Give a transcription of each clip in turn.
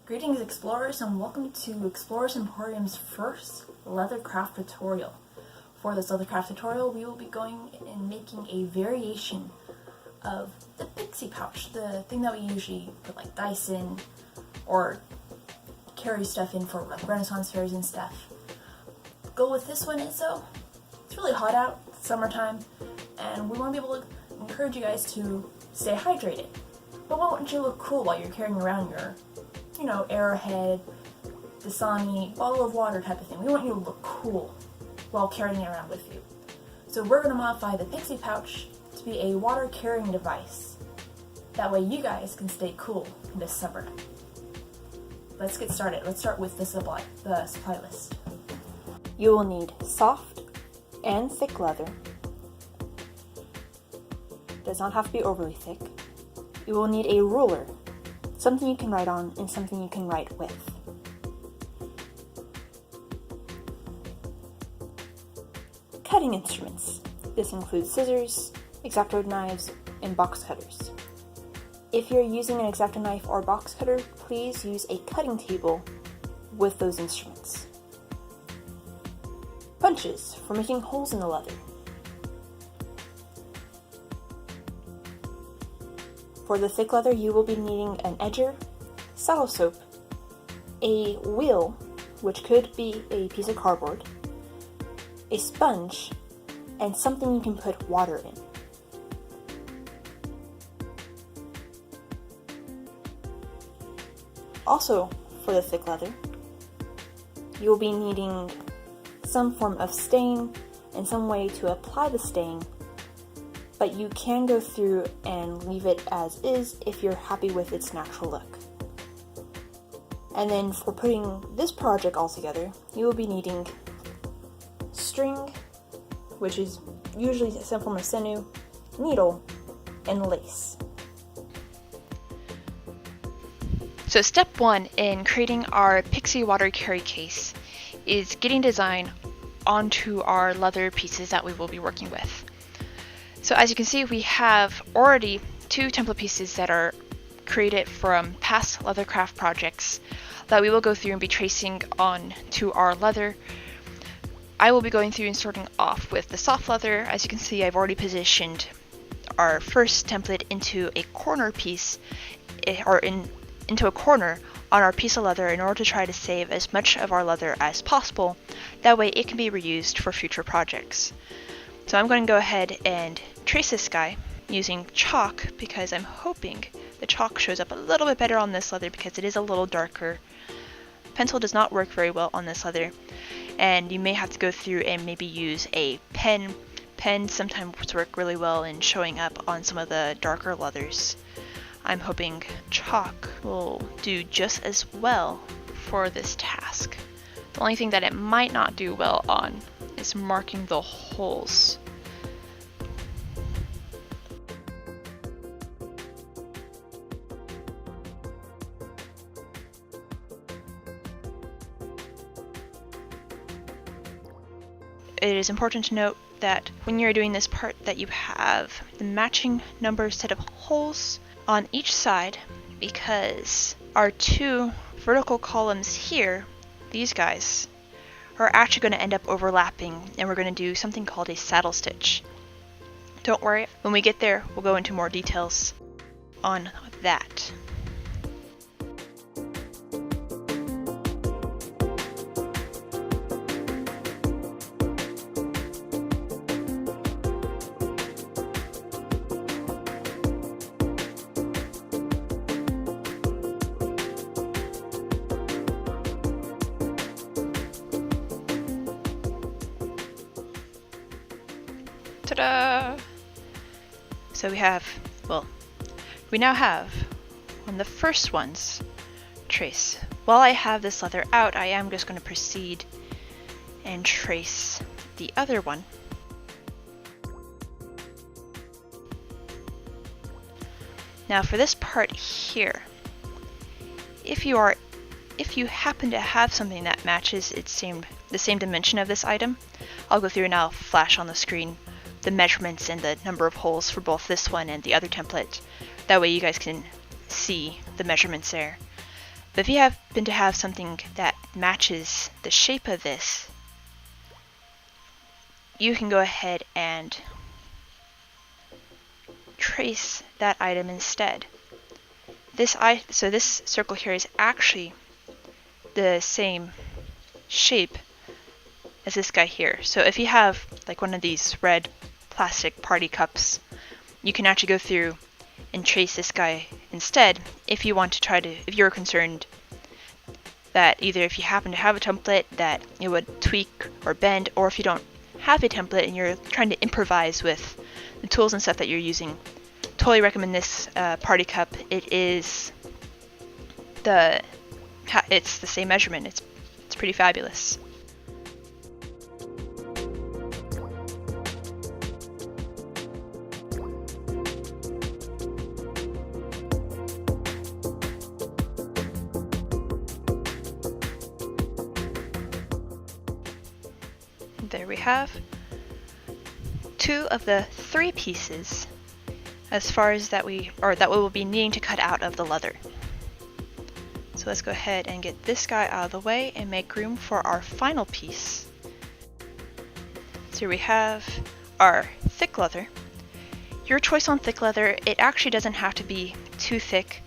Greetings explorers, and welcome to Explorers Emporium's first leathercraft tutorial. For this leathercraft tutorial, we will be going and making a variation of the Pixie pouch, the thing that we usually put like dice in or carry stuff in for like Renaissance fairs and stuff. Goal with this one is though, it's really hot out, it's summertime, and we want to be able to encourage you guys to stay hydrated. But we want you to look cool while you're carrying around your Arrowhead, Dasani, bottle of water type of thing. We want you to look cool while carrying it around with you. So we're going to modify the Pixie pouch to be a water carrying device. That way you guys can stay cool in this summer. Let's get started. Let's start with the supply list. You will need soft and thick leather. Does not have to be overly thick. You will need a ruler, something you can write on and something you can write with. Cutting instruments. This includes scissors, X-Acto knives, and box cutters. If you're using an X-Acto knife or box cutter, please use a cutting table with those instruments. Punches for making holes in the leather. For the thick leather, you will be needing an edger, saddle soap, a wheel, which could be a piece of cardboard, a sponge, and something you can put water in. Also, for the thick leather, you will be needing some form of stain and some way to apply the stain, but you can go through and leave it as is if you're happy with its natural look. And then for putting this project all together, you will be needing string, which is usually some form of sinew, needle, and lace. So step 1 in creating our Pixie water carry case is getting design onto our leather pieces that we will be working with. So as you can see, we have already 2 template pieces that are created from past leathercraft projects that we will go through and be tracing on to our leather. I will be going through and starting off with the soft leather. As you can see, I've already positioned our first template into a corner piece, into a corner on our piece of leather in order to try to save as much of our leather as possible. That way it can be reused for future projects. So I'm going to go ahead and trace this guy using chalk because I'm hoping the chalk shows up a little bit better on this leather because it is a little darker. Pencil does not work very well on this leather, and you may have to go through and maybe use a pen. Pens sometimes work really well in showing up on some of the darker leathers. I'm hoping chalk will do just as well for this task. The only thing that it might not do well on is marking the holes. It is important to note that when you're doing this part that you have the matching number set of holes on each side, because our 2 vertical columns here, these guys, are actually going to end up overlapping, and we're going to do something called a saddle stitch. Don't worry, when we get there, we'll go into more details on that. Ta-da! So we now have on the first one's trace. While I have this leather out, I am just going to proceed and trace the other one. Now for this part here, if you happen to have something that matches the same dimension of this item, I'll go through and I'll flash on the screen the measurements and the number of holes for both this one and the other template. That way you guys can see the measurements there. But if you happen to have something that matches the shape of this, you can go ahead and trace that item instead. So this circle here is actually the same shape as this guy here. So if you have like one of these red plastic party cups, you can actually go through and trace this guy instead if you want to if you're concerned that either if you happen to have a template that it would tweak or bend, or if you don't have a template and you're trying to improvise with the tools and stuff that you're using. Totally recommend this party cup. It's the same measurement. It's pretty fabulous. There we have 2 of the 3 pieces as far as that we will be needing to cut out of the leather. So let's go ahead and get this guy out of the way and make room for our final piece. So here we have our thick leather. Your choice on thick leather, it actually doesn't have to be too thick.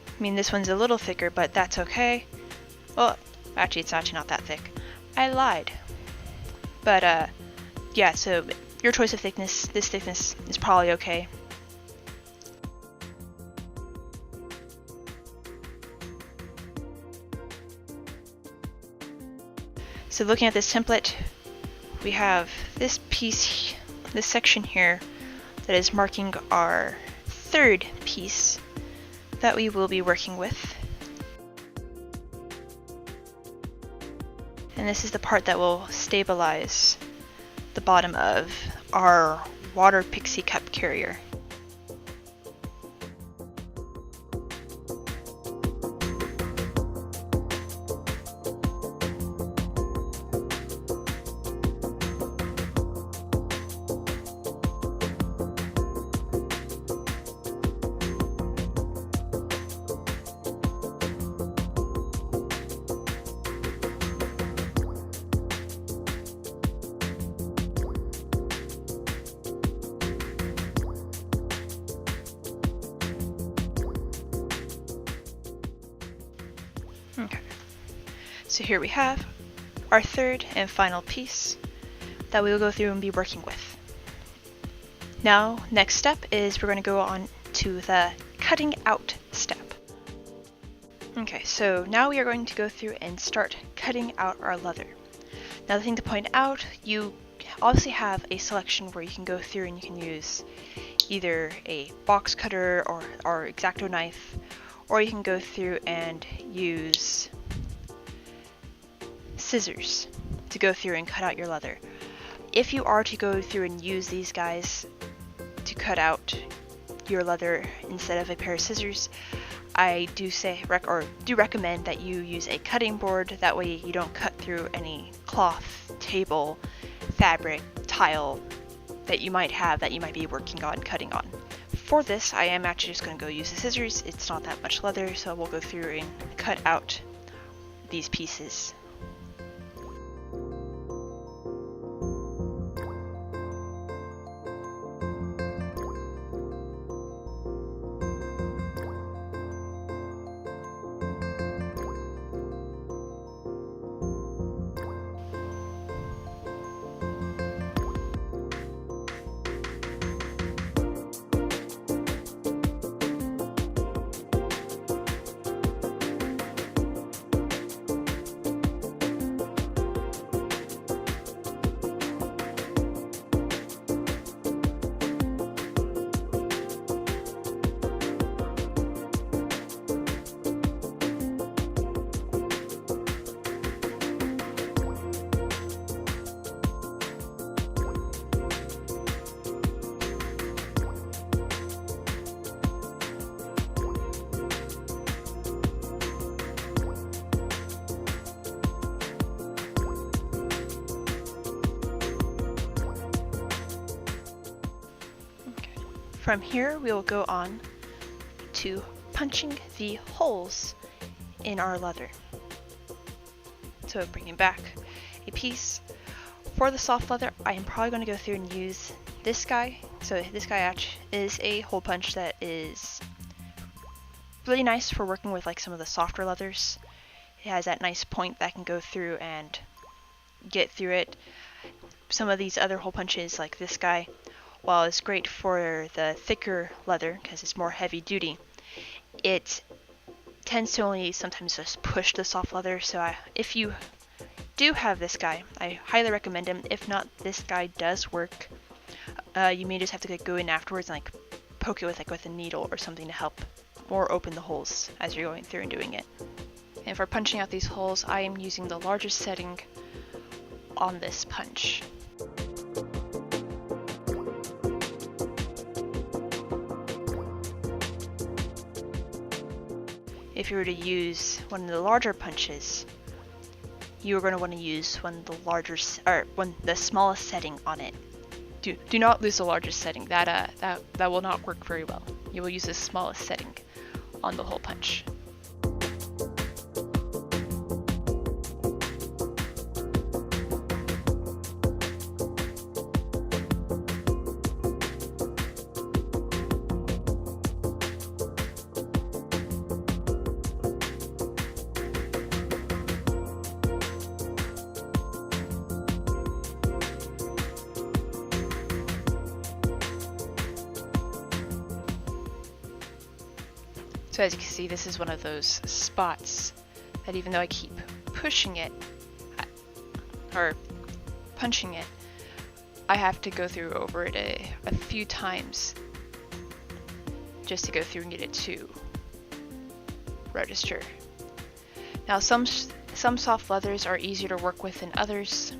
I mean, this one's a little thicker, but that's okay. Well, actually it's actually not that thick. I lied. But yeah, so your choice of thickness, this thickness is probably okay. So looking at this template, we have this piece, this section here, that is marking our 3rd piece that we will be working with. And this is the part that will stabilize the bottom of our water Pixie cup carrier. Okay, so here we have our 3rd and final piece that we will go through and be working with. Now, next step is we're going to go on to the cutting out step. Okay, so now we are going to go through and start cutting out our leather. Now, the thing to point out, you obviously have a selection where you can go through and you can use either a box cutter or X-Acto knife, or you can go through and use scissors to go through and cut out your leather. If you are to go through and use these guys to cut out your leather instead of a pair of scissors, I do recommend that you use a cutting board. That way you don't cut through any cloth, table, fabric, tile that you might have that you might be working on cutting on. For this, I am actually just going to go use the scissors. It's not that much leather, so we'll go through and cut out these pieces. From here, we will go on to punching the holes in our leather. So bringing back a piece. For the soft leather, I am probably going to go through and use this guy. So this guy is a hole punch that is really nice for working with like some of the softer leathers. It has that nice point that can go through and get through it. Some of these other hole punches, like this guy, while it's great for the thicker leather because it's more heavy duty, it tends to only sometimes just push the soft leather. So if you do have this guy, I highly recommend him. If not, this guy does work. You may just have to go in afterwards and like poke it with a needle or something to help more open the holes as you're going through and doing it. And for punching out these holes, I am using the largest setting on this punch. If you were to use one of the larger punches, you are going to want to use the smallest setting on it. Do not lose the largest setting. That will not work very well. You will use the smallest setting on the hole punch. So as you can see, this is one of those spots that even though I keep pushing it, or punching it, I have to go through over it a few times just to go through and get it to register. Now some soft leathers are easier to work with than others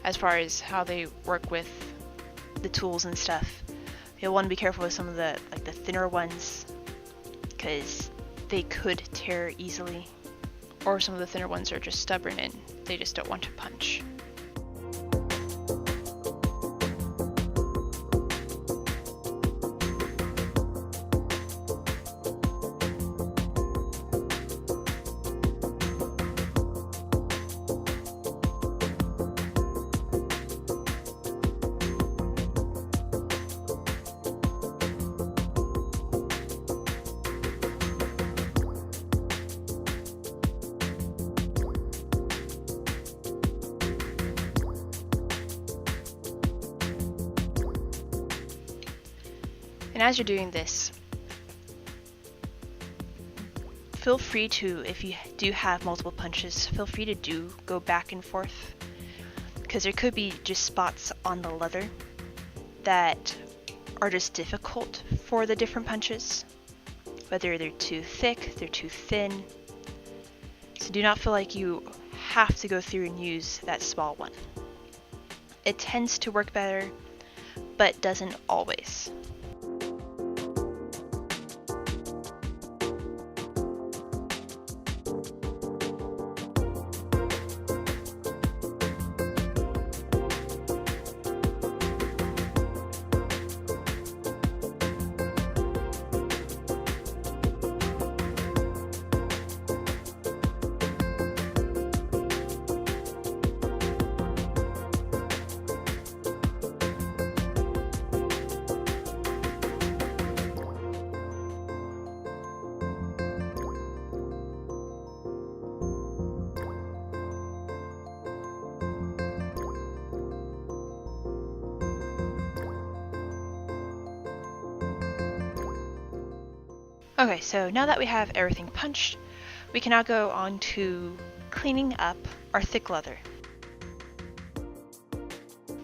as far as how they work with the tools and stuff. You'll want to be careful with some of the thinner ones, because they could tear easily, or some of the thinner ones are just stubborn and they just don't want to punch. And as you're doing this, feel free to, if you do have multiple punches, feel free to go back and forth, because there could be just spots on the leather that are just difficult for the different punches, whether they're too thick, they're too thin. So do not feel like you have to go through and use that small one. It tends to work better, but doesn't always. Okay, so now that we have everything punched, we can now go on to cleaning up our thick leather.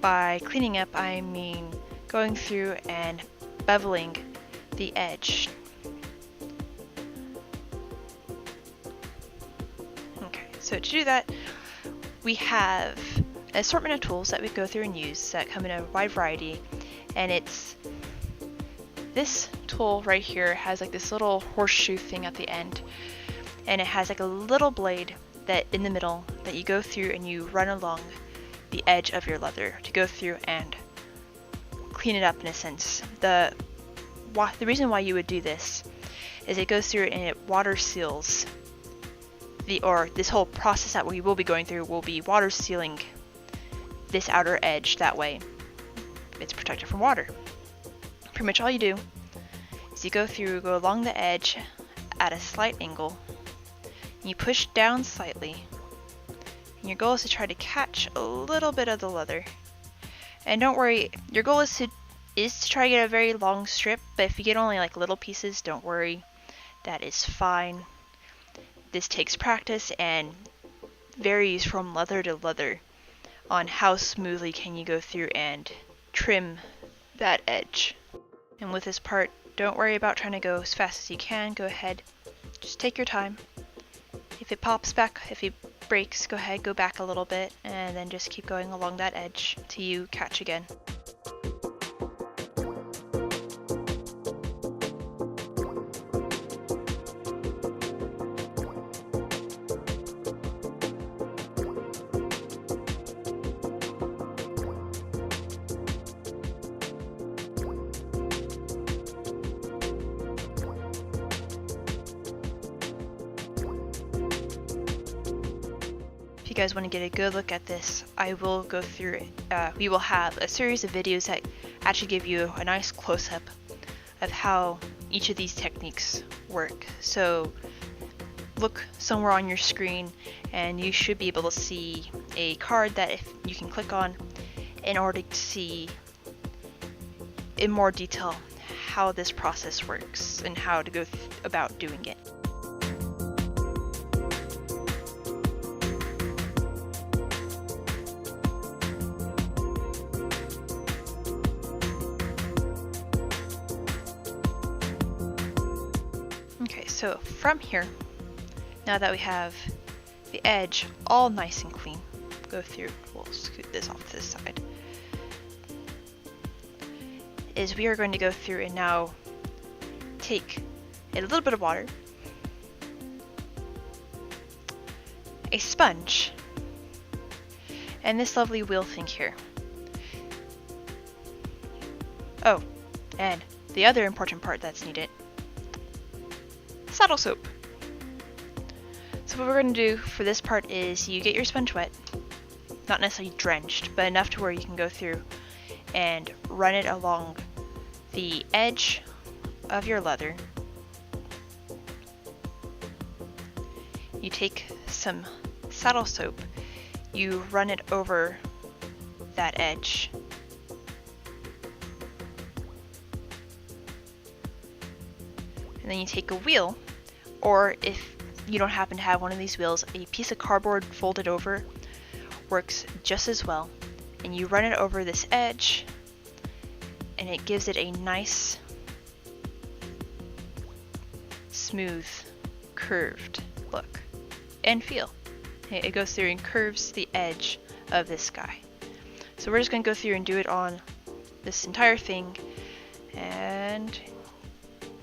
By cleaning up, I mean going through and beveling the edge. Okay, so to do that, we have an assortment of tools that we go through and use that come in a wide variety, and it's this tool right here has like this little horseshoe thing at the end, and it has like a little blade that in the middle that you go through and you run along the edge of your leather to go through and clean it up in a sense. The reason why you would do this is it goes through and it water seals this whole process that we will be going through will be water sealing this outer edge. That way it's protected from water. Pretty much all you do is you go along the edge at a slight angle, and you push down slightly, and your goal is to try to catch a little bit of the leather. And don't worry, your goal is to try to get a very long strip, but if you get only like little pieces, don't worry, that is fine. This takes practice and varies from leather to leather on how smoothly can you go through and trim that edge. And with this part, don't worry about trying to go as fast as you can. Go ahead, just take your time. If it pops back, if it breaks, go ahead, go back a little bit, and then just keep going along that edge till you catch again. If you guys want to get a good look at this, I will go through it. We will have a series of videos that actually give you a nice close-up of how each of these techniques work. So look somewhere on your screen and you should be able to see a card that if you can click on in order to see in more detail how this process works and how to go about doing it. Okay, so from here, now that we have the edge all nice and clean, go through, we'll scoot this off to the side, is we are going to go through and now take a little bit of water, a sponge, and this lovely wheel thing here. Oh, and the other important part that's needed, saddle soap. So what we're going to do for this part is you get your sponge wet, not necessarily drenched, but enough to where you can go through and run it along the edge of your leather. You take some saddle soap, you run it over that edge. And then you take a wheel, or if you don't happen to have one of these wheels, a piece of cardboard folded over works just as well. And you run it over this edge, and it gives it a nice, smooth, curved look and feel. It goes through and curves the edge of this guy. So we're just going to go through and do it on this entire thing, and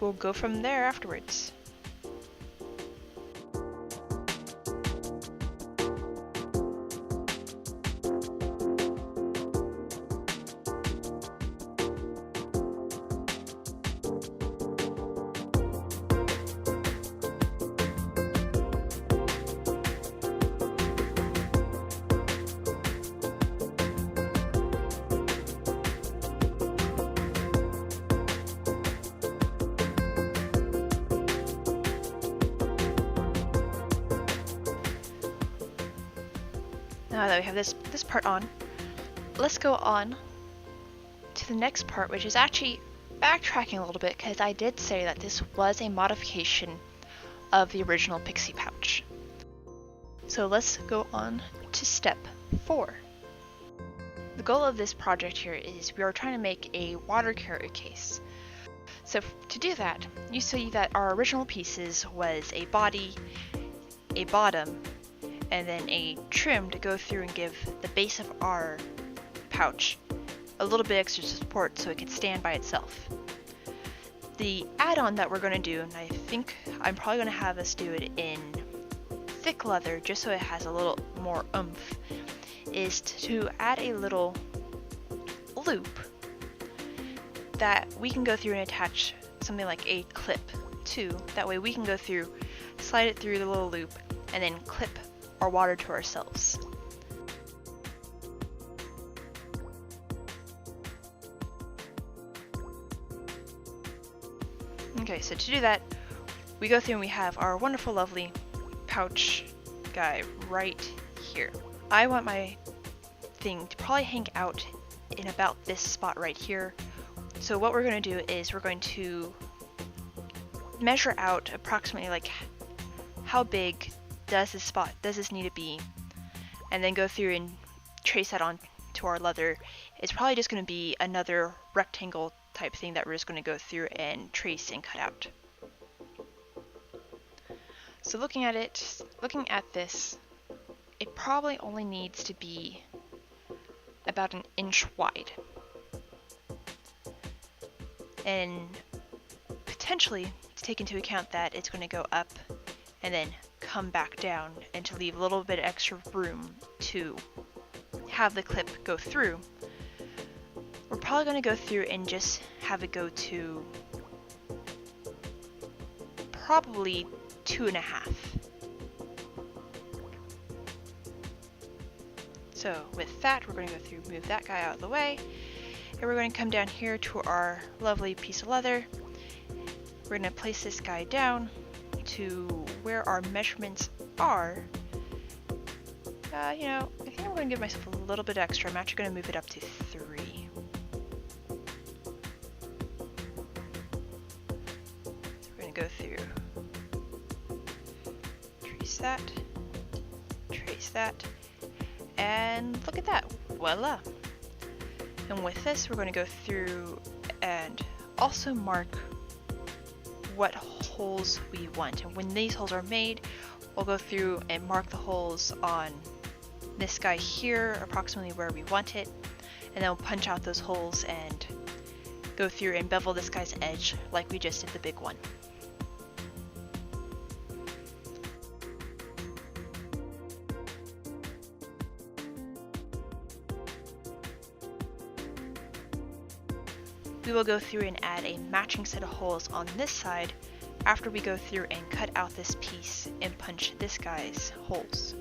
we'll go from there afterwards. Now that we have this part on, let's go on to the next part, which is actually backtracking a little bit, because I did say that this was a modification of the original Pixie pouch. So let's go on to step 4. The goal of this project here is we are trying to make a water carrier case. So to do that, you see that our original pieces was a body, a bottom, and then a trim to go through and give the base of our pouch a little bit extra support so it can stand by itself. The add-on that we're going to do, and I think I'm probably going to have us do it in thick leather just so it has a little more oomph, is to add a little loop that we can go through and attach something like a clip to. That way we can go through, slide it through the little loop, and then clip our water to ourselves. Okay, so to do that, we go through and we have our wonderful, lovely pouch guy right here. I want my thing to probably hang out in about this spot right here. So what we're going to do is we're going to measure out approximately like how big does this need to be, and then go through and trace that on to our leather. It's probably just going to be another rectangle type thing that we're just going to go through and trace and cut out. So looking at this, it probably only needs to be about 1 inch wide, and potentially to take into account that it's going to go up and then come back down, and to leave a little bit extra room to have the clip go through, we're probably going to go through and just have it go to probably 2.5. So with that, we're going to go through, move that guy out of the way, and we're going to come down here to our lovely piece of leather. We're going to place this guy down to where our measurements are. You know, I think I'm going to give myself a little bit extra. I'm actually going to move it up to 3. So we're going to go through, trace that, and look at that, voila. And with this, we're going to go through and also mark what holes we want. And when these holes are made, we'll go through and mark the holes on this guy here, approximately where we want it, and then we'll punch out those holes and go through and bevel this guy's edge like we just did the big one. We will go through and add a matching set of holes on this side after we go through and cut out this piece and punch this guy's holes.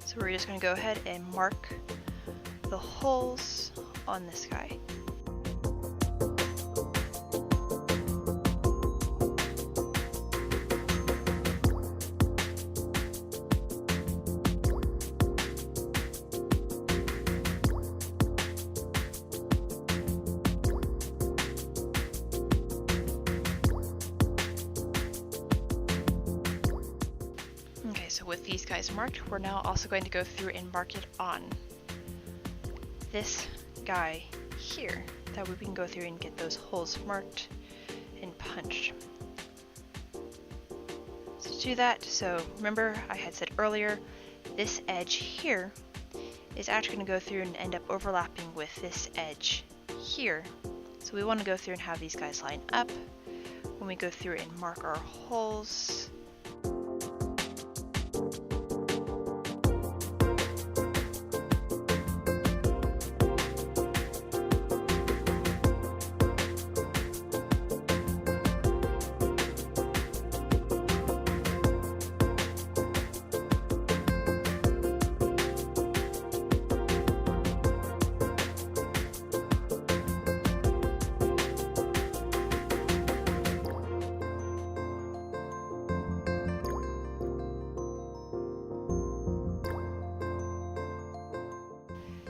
So we're just going to go ahead and mark the holes on this guy. Okay, so with these guys marked, we're now also going to go through and mark it on this guy here. That way we can go through and get those holes marked and punched. So to do that, so remember I had said earlier, this edge here is actually going to go through and end up overlapping with this edge here. So we want to go through and have these guys line up when we go through and mark our holes.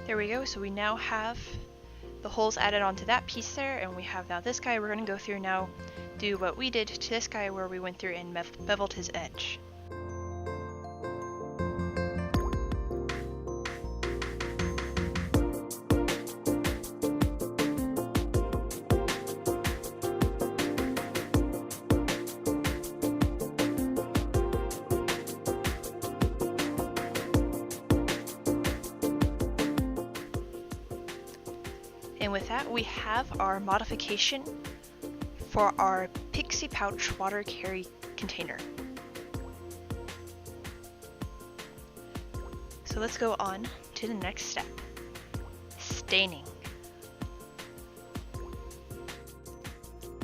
There we go, so we now have the holes added onto that piece there, and we have now this guy. We're going to go through now, do what we did to this guy where we went through and beveled his edge. And with that, we have our modification for our Pixie pouch water carry container. So let's go on to the next step, staining.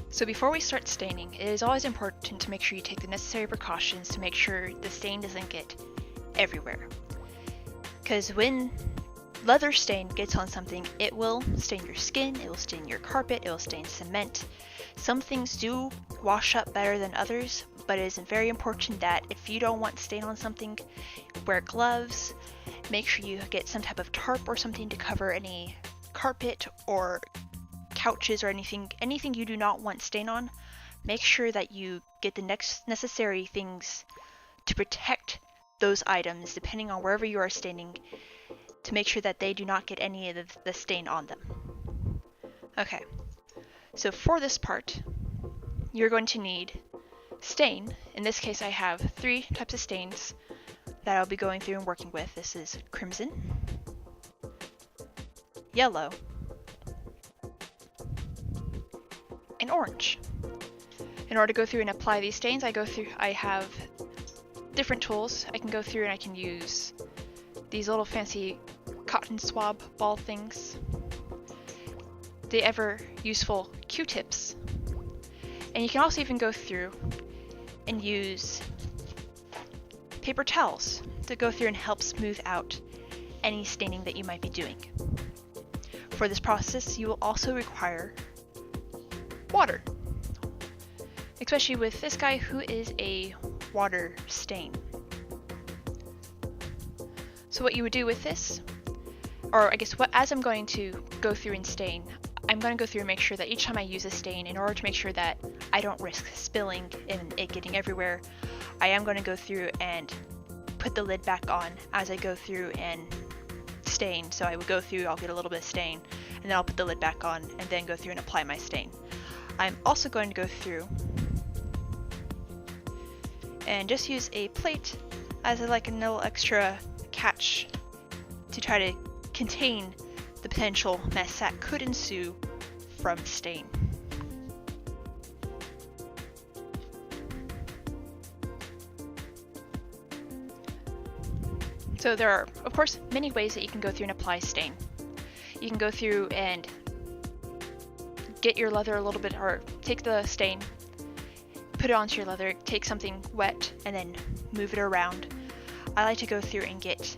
So before we start staining, it is always important to make sure you take the necessary precautions to make sure the stain doesn't get everywhere. Because when leather stain gets on something, it will stain your skin, it will stain your carpet, it will stain cement. Some things do wash up better than others, but it is very important that if you don't want stain on something, wear gloves, make sure you get some type of tarp or something to cover any carpet or couches or anything you do not want stain on. Make sure that you get the next necessary things to protect those items depending on wherever you are staining, to make sure that they do not get any of the stain on them. Okay, so for this part, you're going to need stain. In this case, I have 3 types of stains that I'll be going through and working with. This is crimson, yellow, and orange. In order to go through and apply these stains, I have different tools. I can go through and I can use these little fancy cotton swab ball things, the ever useful Q-tips, and you can also even go through and use paper towels to go through and help smooth out any staining that you might be doing. For this process, you will also require water, especially with this guy who is a water stain. So what you would do with this, or I guess as I'm going to go through and stain, I'm going to go through and make sure that each time I use a stain, in order to make sure that I don't risk spilling and it getting everywhere, I am going to go through and put the lid back on as I go through and stain. So I would go through, I'll get a little bit of stain, and then I'll put the lid back on and then go through and apply my stain. I'm also going to go through and just use a plate as like a little extra catch to try to contain the potential mess that could ensue from stain. So there are, of course, many ways that you can go through and apply stain. You can go through and get your leather a little bit, or take the stain, put it onto your leather, take something wet, and then move it around. I like to go through and get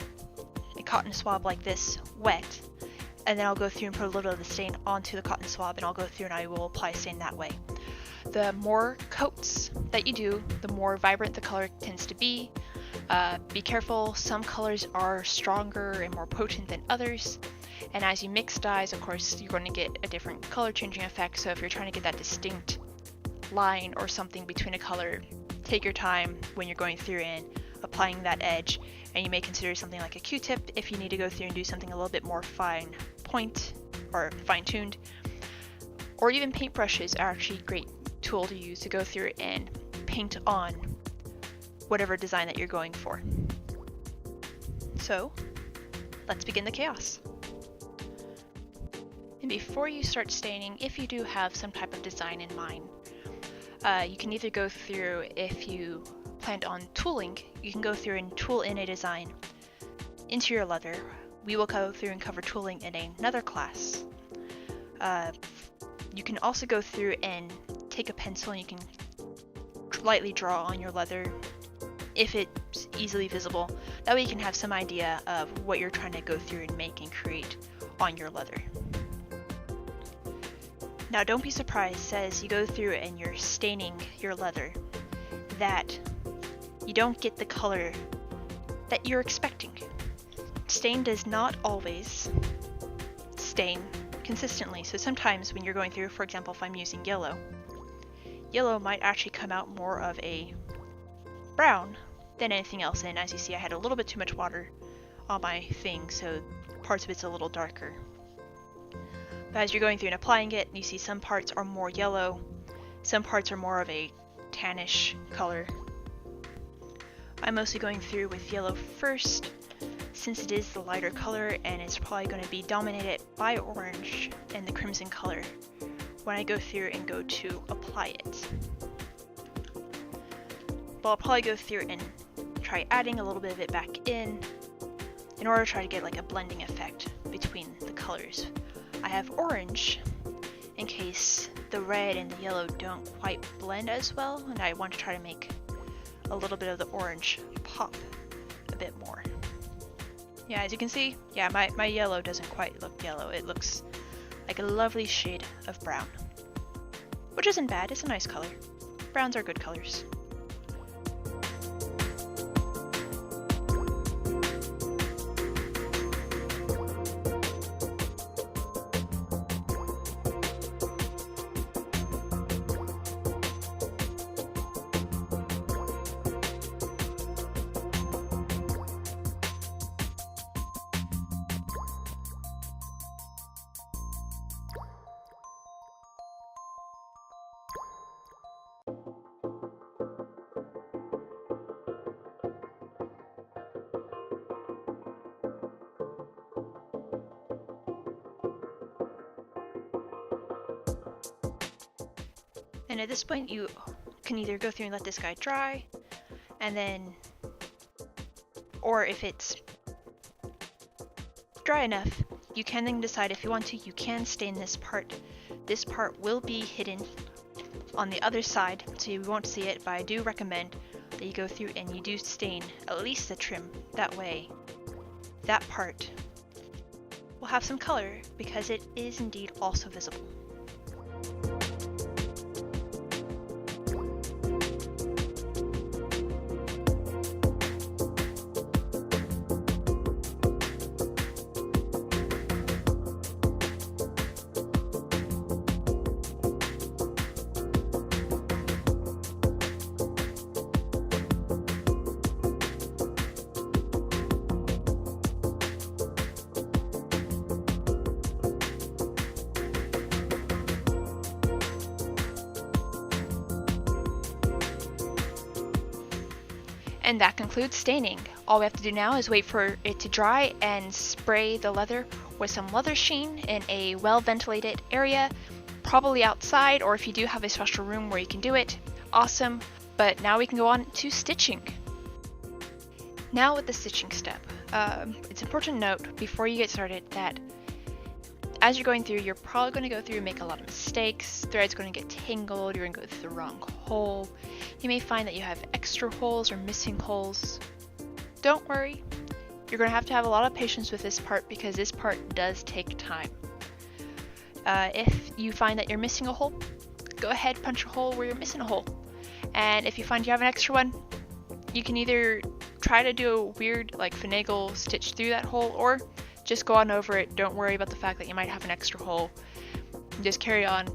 a cotton swab like this wet, and then I'll go through and put a little of the stain onto the cotton swab, and I'll go through and I will apply stain that way. The more coats that you do, the more vibrant the color tends to be. Be careful, some colors are stronger and more potent than others, and as you mix dyes, of course, you're going to get a different color changing effect. So if you're trying to get that distinct line or something between a color, take your time when you're going through and applying that edge, and you may consider something like a Q-tip if you need to go through and do something a little bit more fine point or fine-tuned, or even paintbrushes are actually a great tool to use to go through and paint on whatever design that you're going for. So let's begin the chaos. And before you start staining, if you do have some type of design in mind, you can either go through, if you planned on tooling, you can go through and tool in a design into your leather. We will go through and cover tooling in another class. You can also go through and take a pencil and you can lightly draw on your leather if it's easily visible. That way you can have some idea of what you're trying to go through and make and create on your leather. Now don't be surprised as you go through and you're staining your leather that you don't get the color that you're expecting. Stain does not always stain consistently, so sometimes when you're going through, for example, if I'm using yellow might actually come out more of a brown than anything else, and as you see I had a little bit too much water on my thing, so parts of it's a little darker. But as you're going through and applying it, you see some parts are more yellow, some parts are more of a tannish color. I'm mostly going through with yellow first, since it is the lighter color and it's probably going to be dominated by orange and the crimson color when I go through and go to apply it. But I'll probably go through and try adding a little bit of it back in order to try to get like a blending effect between the colors. I have orange in case the red and the yellow don't quite blend as well, and I want to try to make a little bit of the orange pop a bit more. Yeah, as you can see, yeah, my yellow doesn't quite look yellow. It looks like a lovely shade of brown, which isn't bad. It's a nice color. Browns are good colors. And at this point, you can either go through and let this guy dry, and then, or if it's dry enough, you can then decide if you want to, you can stain this part. This part will be hidden on the other side, so you won't see it, but I do recommend that you go through and you do stain at least the trim. That way, that part will have some color because it is indeed also visible. And that concludes staining. All we have to do now is wait for it to dry and spray the leather with some leather sheen in a well-ventilated area, probably outside, or if you do have a special room where you can do it, awesome. But now we can go on to stitching. Now with the stitching step, it's important to note before you get started that as you're going through, you're probably going to go through and make a lot of mistakes. Thread's going to get tangled, you're going to go through the wrong hole. You may find that you have extra holes or missing holes. Don't worry, you're going to have a lot of patience with this part because this part does take time. If you find that you're missing a hole, go ahead, punch a hole where you're missing a hole. And if you find you have an extra one, you can either try to do a weird like finagle stitch through that hole, or just go on over it. Don't worry about the fact that you might have an extra hole. Just carry on,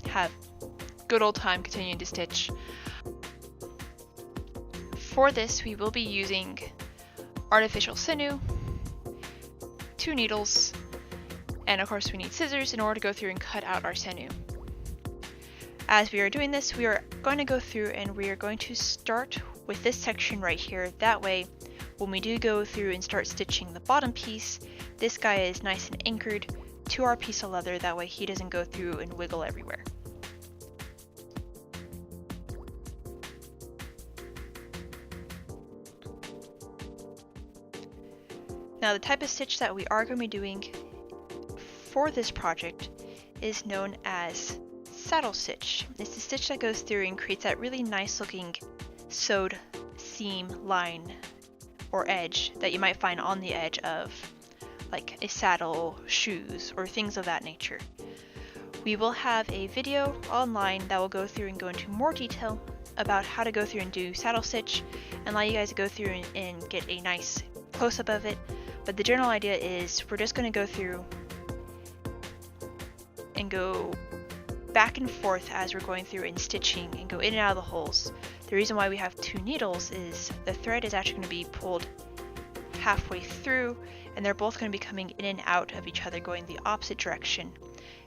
have good old time continuing to stitch. For this, we will be using artificial sinew, 2 needles, and of course we need scissors in order to go through and cut out our sinew. As we are doing this, we are going to go through and we are going to start with this section right here. That way, when we do go through and start stitching the bottom piece, this guy is nice and anchored to our piece of leather. That way he doesn't go through and wiggle everywhere. Now the type of stitch that we are going to be doing for this project is known as saddle stitch. It's the stitch that goes through and creates that really nice looking sewed seam line or edge that you might find on the edge of like a saddle, shoes, or things of that nature. We will have a video online that will go through and go into more detail about how to go through and do saddle stitch and allow you guys to go through and get a nice close-up of it. But the general idea is we're just going to go through and go back and forth as we're going through and stitching and go in and out of the holes. The reason why we have 2 needles is the thread is actually going to be pulled halfway through, and they're both going to be coming in and out of each other going the opposite direction,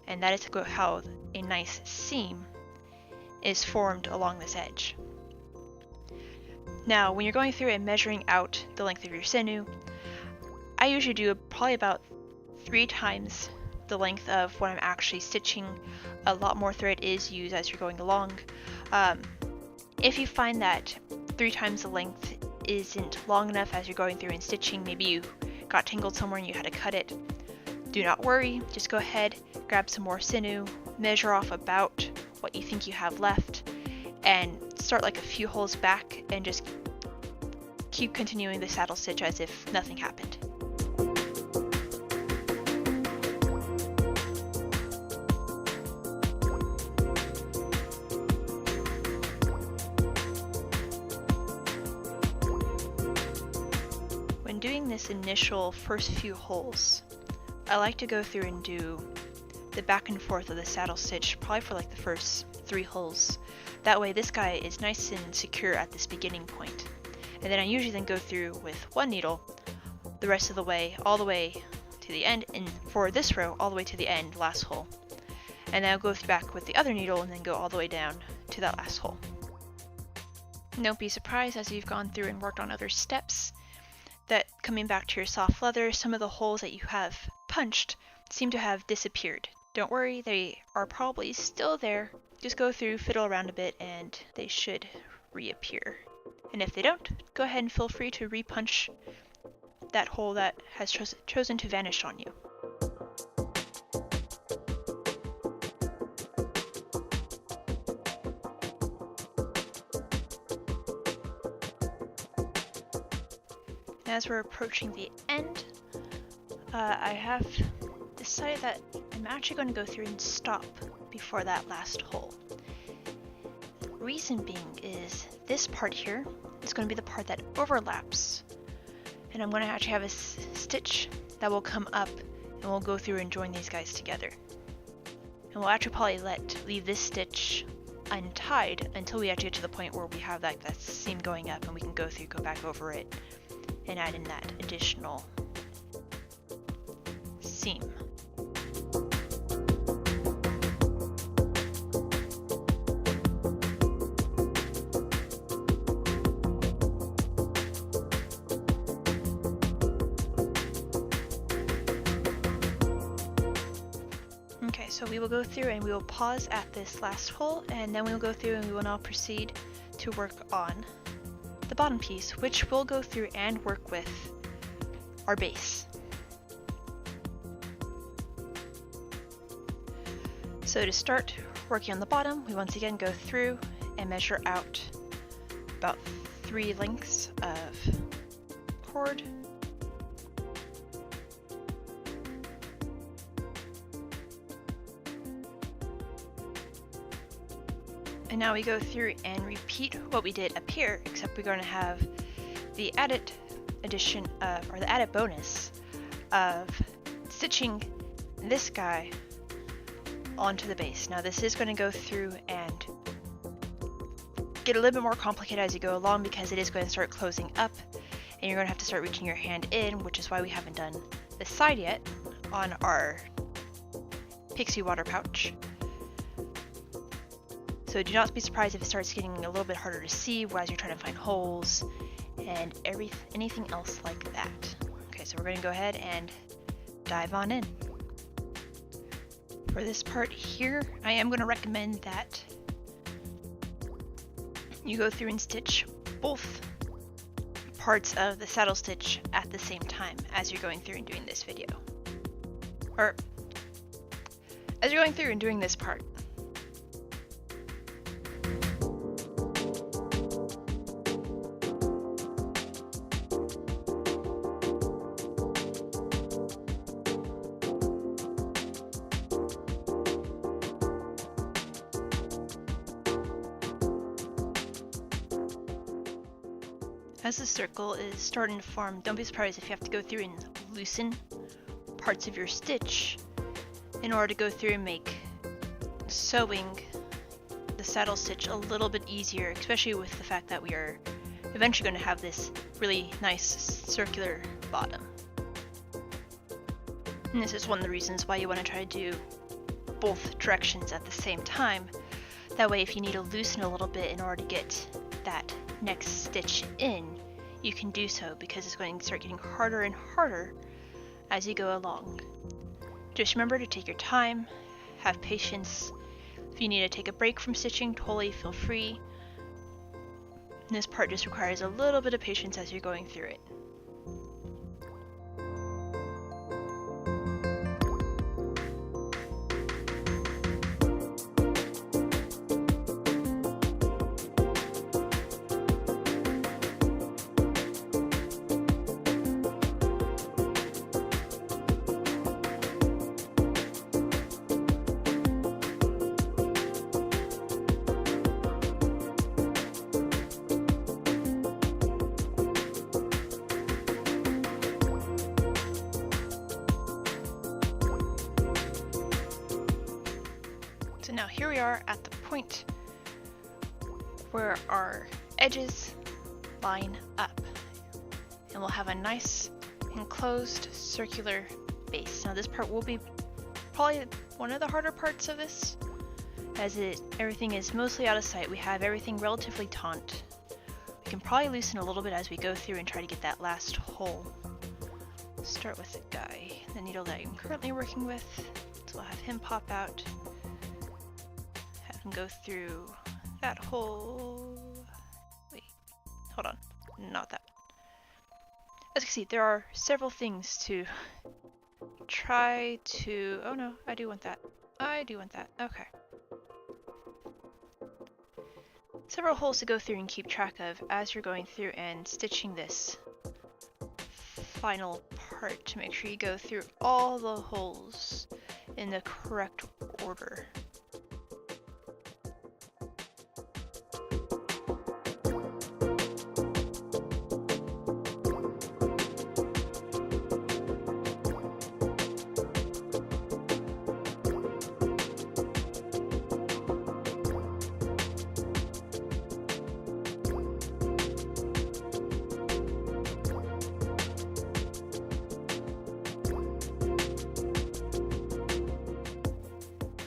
and that is how a nice seam is formed along this edge. Now when you're going through and measuring out the length of your sinew, I usually do probably about 3 times the length of what I'm actually stitching. A lot more thread is used as you're going along. If you find that 3 times the length isn't long enough as you're going through and stitching, maybe you got tangled somewhere and you had to cut it, do not worry, just go ahead, grab some more sinew, measure off about what you think you have left, and start like a few holes back and just keep continuing the saddle stitch as if nothing happened. When doing this initial first few holes, I like to go through and do the back and forth of the saddle stitch probably for like the first 3 holes. That way this guy is nice and secure at this beginning point. And then I usually then go through with 1 needle the rest of the way, all the way to the end, and for this row, all the way to the end, last hole. And then I'll go back with the other needle and then go all the way down to that last hole. Don't be surprised as you've gone through and worked on other steps that coming back to your soft leather, some of the holes that you have punched seem to have disappeared. Don't worry, they are probably still there. Just go through, fiddle around a bit, and they should reappear. And if they don't, go ahead and feel free to repunch that hole that has chosen to vanish on you. As we're approaching the end, I have decided that I'm actually going to go through and stop before that last hole. Reason being is this part here is going to be the part that overlaps, and I'm going to actually have a stitch that will come up and we'll go through and join these guys together. And we'll actually probably leave this stitch untied until we actually get to the point where we have that seam going up and we can go through, go back over it, and add in that additional seam. Okay, so we will go through and we will pause at this last hole, and then we will go through and we will now proceed to work on the bottom piece, which we'll go through and work with our base. So to start working on the bottom, we once again go through and measure out about 3 lengths of cord. And now we go through and repeat what we did up here, except we're going to have the added addition of, or the added bonus of stitching this guy onto the base. Now this is going to go through and get a little bit more complicated as you go along because it is going to start closing up and you're going to have to start reaching your hand in, which is why we haven't done the side yet on our Pixie water pouch. So do not be surprised if it starts getting a little bit harder to see as you're trying to find holes and anything else like that. Okay, so we're going to go ahead and dive on in. For this part here, I am going to recommend that you go through and stitch both parts of the saddle stitch at the same time as you're going through and doing this video. Or as you're going through and doing this part. As the circle is starting to form, don't be surprised if you have to go through and loosen parts of your stitch in order to go through and make sewing the saddle stitch a little bit easier, especially with the fact that we are eventually going to have this really nice circular bottom. And this is one of the reasons why you want to try to do both directions at the same time. That way if you need to loosen a little bit in order to get that next stitch in, you can do so because it's going to start getting harder and harder as you go along. Just remember to take your time, have patience. If you need to take a break from stitching, totally feel free. This part just requires a little bit of patience as you're going through it. So now here we are at the point where our edges line up, and we'll have a nice enclosed circular base. Now this part will be probably one of the harder parts of this, as everything is mostly out of sight. We have everything relatively taut. We can probably loosen a little bit as we go through and try to get that last hole. Start with the guy, the needle that I'm currently working with. So we'll have him pop out. Go through that hole. Wait, hold on, not that. As you can see, there are several things to try to. Oh no, I do want that. I do want that. Okay. Several holes to go through and keep track of as you're going through and stitching this final part, to make sure you go through all the holes in the correct order.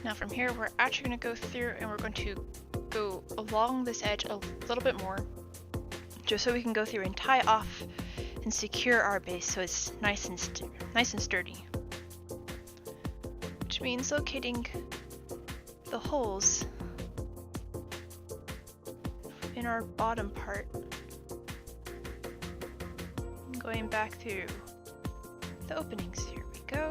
Now from here, we're actually going to go through and we're going to go along this edge a little bit more, just so we can go through and tie off and secure our base so it's nice and sturdy. Which means locating the holes in our bottom part, going back through the openings. Here we go.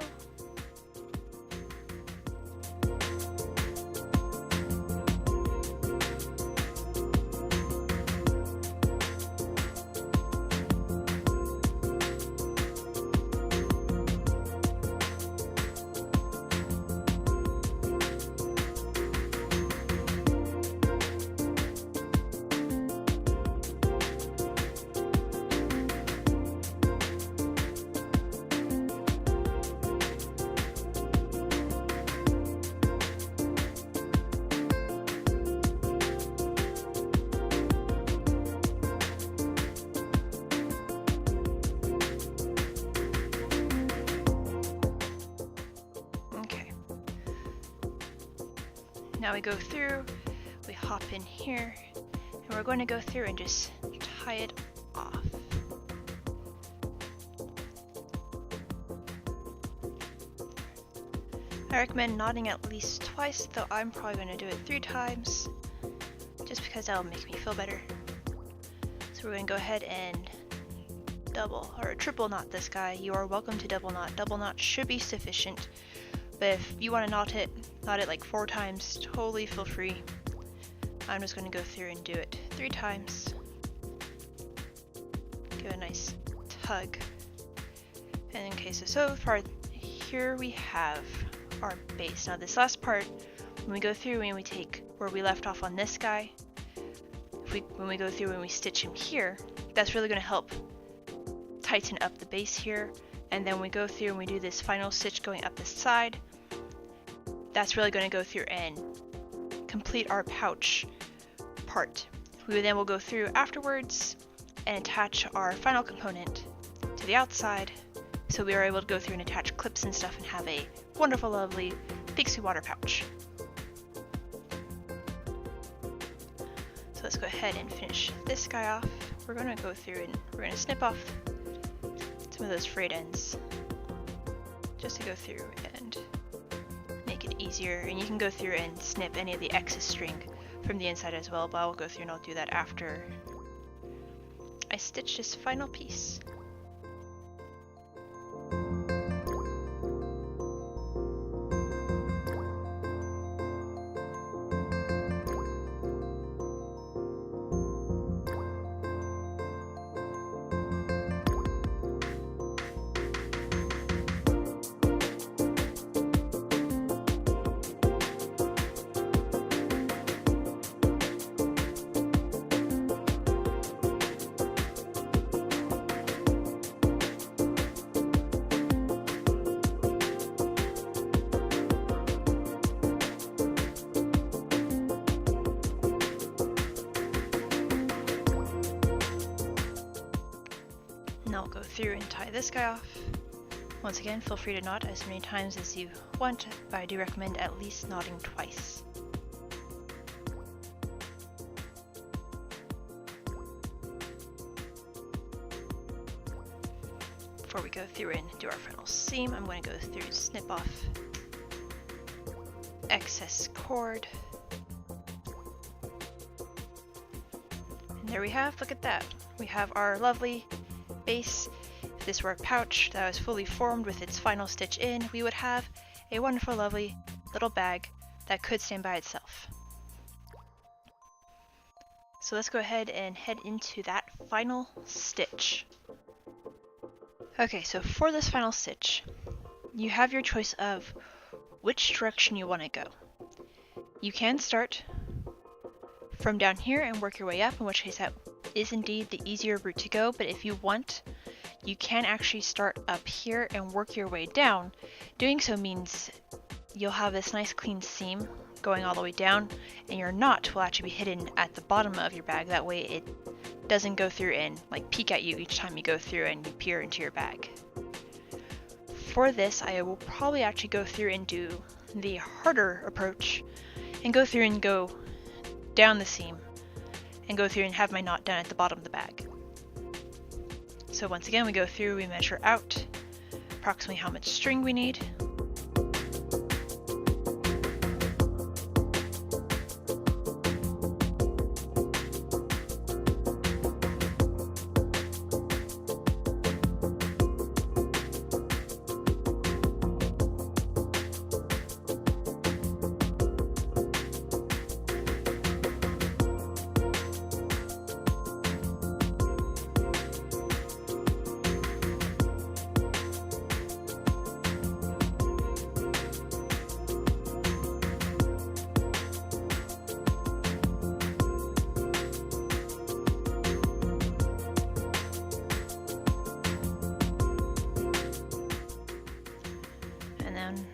Now we go through, we hop in here, and we're going to go through and just tie it off. I recommend knotting at least twice, though I'm probably going to do it 3 times, just because that'll make me feel better. So we're going to go ahead and double or triple knot this guy. You are welcome to double knot. Double knot should be sufficient, but if you want to knot it like 4 times, totally feel free. I'm just going to go through and do it 3 times. Give it a nice tug. And okay, so far here we have our base. Now this last part, when we go through and we take where we left off on this guy, when we go through and we stitch him here, that's really going to help tighten up the base here. And then we go through and we do this final stitch going up the side. That's really going to go through and complete our pouch part. We then will go through afterwards and attach our final component to the outside, so we are able to go through and attach clips and stuff and have a wonderful, lovely Pixie water pouch. So let's go ahead and finish this guy off. We're going to go through and we're going to snip off some of those frayed ends, just to go through and easier, and you can go through and snip any of the excess string from the inside as well, but I'll go through and I'll do that after I stitch this final piece. And I'll go through and tie this guy off. Once again, feel free to knot as many times as you want, but I do recommend at least knotting twice. Before we go through and do our final seam, I'm going to go through and snip off excess cord. And there we have, look at that. We have our lovely base. If this were a pouch that was fully formed with its final stitch in, we would have a wonderful, lovely little bag that could stand by itself. So let's go ahead and head into that final stitch. Okay, so for this final stitch, you have your choice of which direction you want to go. You can start from down here and work your way up, in which case that is indeed the easier route to go, but if you want, you can actually start up here and work your way down. Doing so means you'll have this nice clean seam going all the way down, and your knot will actually be hidden at the bottom of your bag. That way it doesn't go through and like peek at you each time you go through and you peer into your bag. For this, I will probably actually go through and do the harder approach and go through and go down the seam and go through and have my knot done at the bottom of the bag. So once again, we go through, we measure out approximately how much string we need.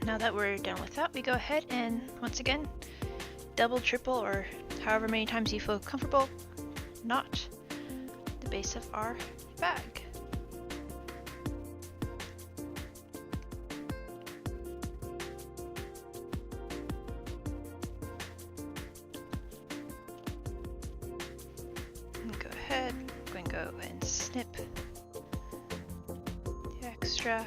Now that we're done with that, we go ahead and once again double, triple, or however many times you feel comfortable, knot the base of our bag. And go ahead, I'm going to go and snip the extra.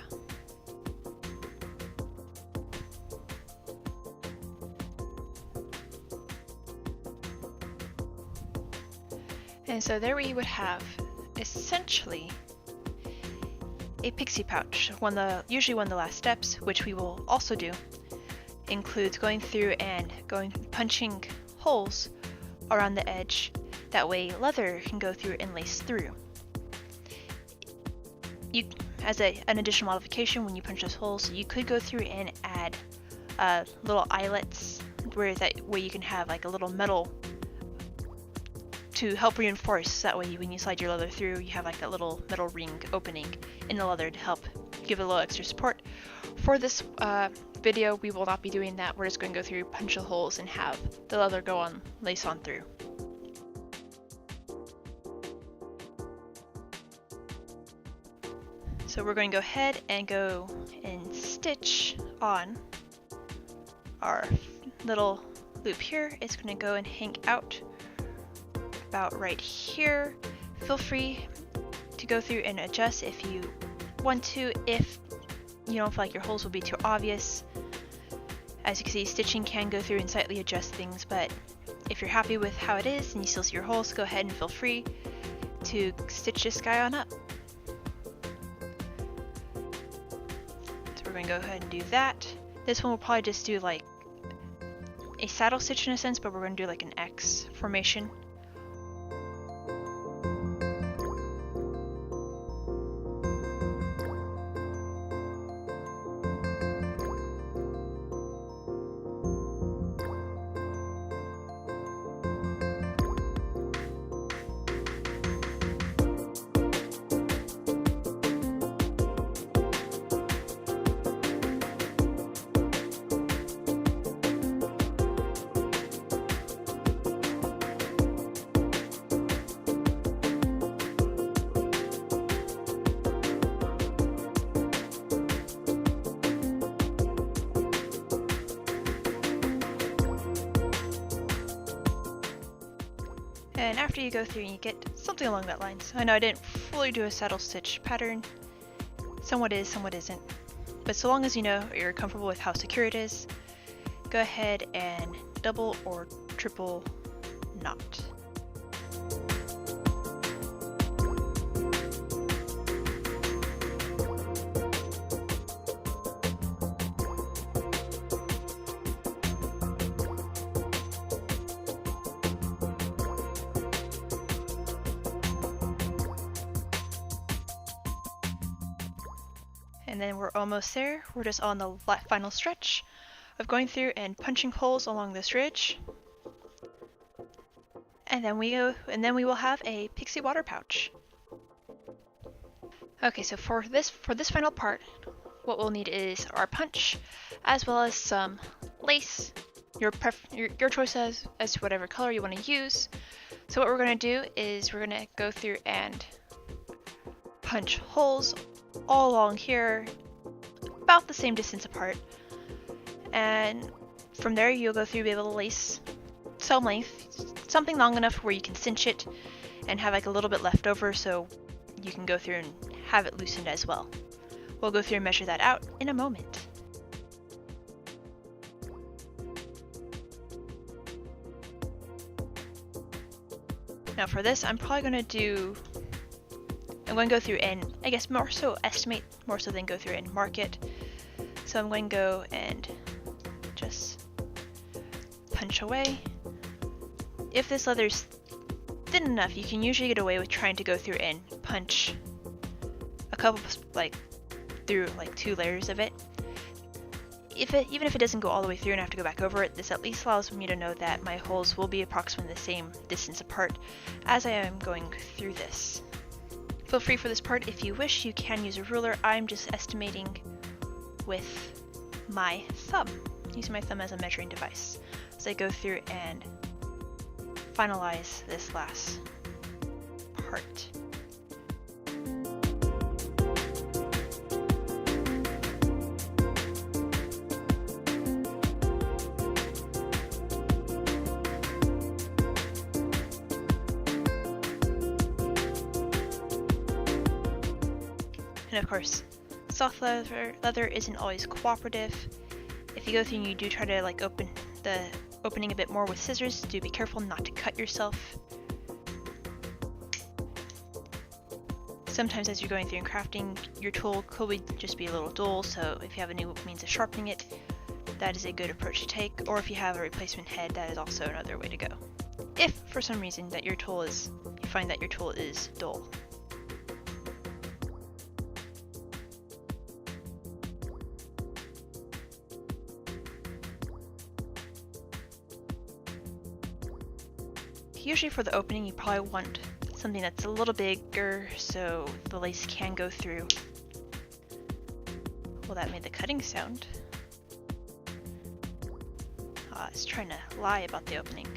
And so there we would have essentially a pixie pouch. Usually one of the last steps, which we will also do, includes going through and punching holes around the edge. That way leather can go through and lace through. As an additional modification, when you punch those holes, you could go through and add little eyelets, where that way you can have like a little metal to help reinforce. That way when you slide your leather through, you have like that little metal ring opening in the leather to help give it a little extra support. For this video, we will not be doing that. We're just going to go through, punch the holes, and have the leather go on, lace on through. So we're going to go ahead and go and stitch on our little loop here. It's going to go and hang out about right here. Feel free to go through and adjust if you want to, if you don't feel like your holes will be too obvious. As you can see, stitching can go through and slightly adjust things, but if you're happy with how it is and you still see your holes, go ahead and feel free to stitch this guy on up. So we're going to go ahead and do that. This one will probably just do like a saddle stitch in a sense, but we're going to do like an X formation. And after you go through and you get something along that lines. I know I didn't fully do a saddle stitch pattern. Somewhat is, somewhat isn't. But so long as you know you're comfortable with how secure it is, go ahead and double or triple knot. And then we're almost there. We're just on the final stretch of going through and punching holes along this ridge. And then we will have a Pixie water pouch. Okay, so for this final part, what we'll need is our punch, as well as some lace, your choice as to whatever color you want to use. So what we're going to do is we're going to go through and punch holes all along here, about the same distance apart, and from there you'll go through, be able to lace some length, something long enough where you can cinch it and have like a little bit left over, so you can go through and have it loosened as well. We'll go through and measure that out in a moment. Now for this, I'm going to go through and, I guess, more so estimate, more so than go through and mark it. So I'm going to go and just punch away. If this leather's thin enough, you can usually get away with trying to go through and punch a couple, through 2 layers of it. Even if it doesn't go all the way through and I have to go back over it, this at least allows me to know that my holes will be approximately the same distance apart as I am going through this. Feel free for this part if you wish, you can use a ruler. I'm just estimating with my thumb, using my thumb as a measuring device as I go through and finalize this last part. And of course, soft leather isn't always cooperative. If you go through and you do try to open the opening a bit more with scissors, do be careful not to cut yourself. Sometimes as you're going through and crafting, your tool could just be a little dull, so if you have a new means of sharpening it, that is a good approach to take. Or if you have a replacement head, that is also another way to go. If for some reason that you find that your tool is dull. Usually for the opening, you probably want something that's a little bigger so the lace can go through. Well, that made the cutting sound. It's trying to lie about the opening.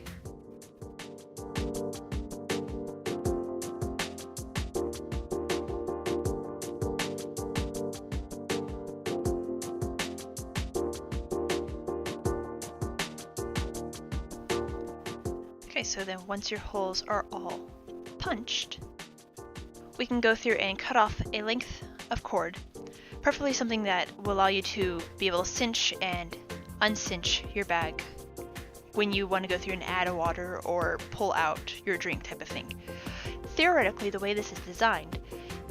Okay, so then once your holes are all punched, we can go through and cut off a length of cord, preferably something that will allow you to be able to cinch and uncinch your bag when you want to go through and add a water or pull out your drink type of thing. Theoretically, the way this is designed,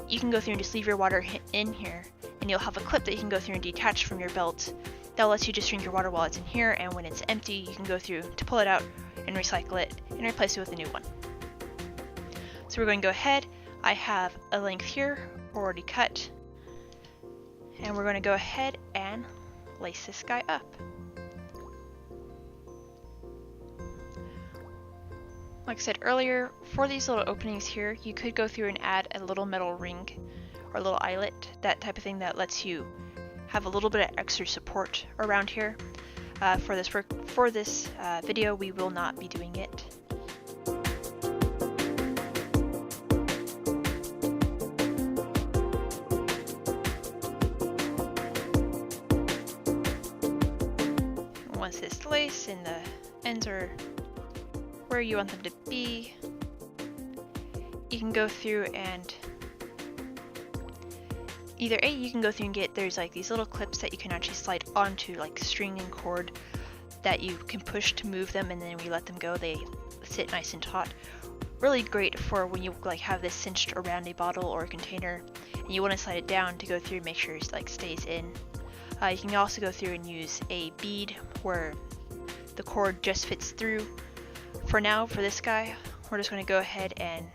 you can go through and just leave your water in here, and you'll have a clip that you can go through and detach from your belt that lets you just drink your water while it's in here, and when it's empty you can go through to pull it out and recycle it and replace it with a new one. So we're going to go ahead, I have a length here already cut, and we're going to go ahead and lace this guy up. Like I said earlier, for these little openings here, you could go through and add a little metal ring or a little eyelet, that type of thing that lets you have a little bit of extra support around here. For this video, we will not be doing it. Once it's laced and the ends are where you want them to be, you can go through and you can go through and get, there's like these little clips that you can actually slide onto, like string and cord that you can push to move them, and then when you let them go they sit nice and taut. Really great for when you like have this cinched around a bottle or a container and you want to slide it down to go through and make sure it like stays in. You can also go through and use a bead where the cord just fits through. For now, for this guy, we're just going to go ahead and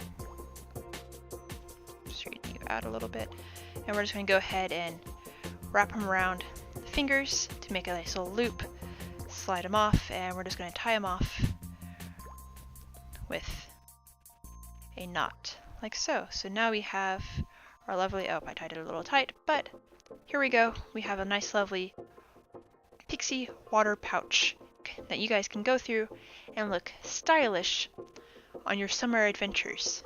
straighten you out a little bit, and we're just going to go ahead and wrap them around the fingers to make a nice little loop, slide them off, and we're just going to tie them off with a knot, like so. So now we have our lovely, oh, I tied it a little tight, but here we go. We have a nice lovely Pixie water pouch that you guys can go through and look stylish on your summer adventures.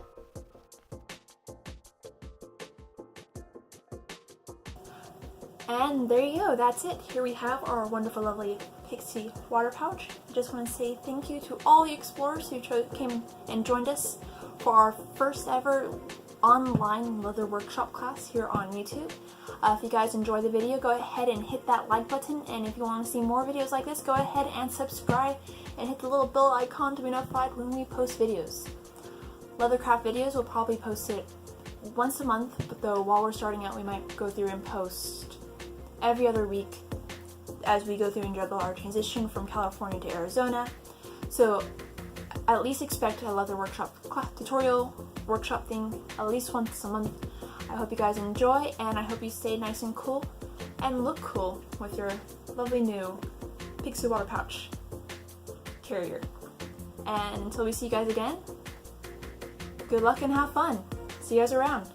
And there you go, that's it. Here we have our wonderful, lovely Pixie water pouch. I just want to say thank you to all the explorers who came and joined us for our first ever online leather workshop class here on YouTube. If you guys enjoyed the video, go ahead and hit that like button, and if you want to see more videos like this, go ahead and subscribe and hit the little bell icon to be notified when we post videos. Leathercraft videos, we'll probably post it once a month, but though while we're starting out we might go through and post every other week as we go through and juggle our transition from California to Arizona. So at least expect a leather workshop tutorial workshop thing at least once a month. I hope you guys enjoy, and I hope you stay nice and cool and look cool with your lovely new Pixie water pouch carrier. And until we see you guys again, good luck and have fun. See you guys around.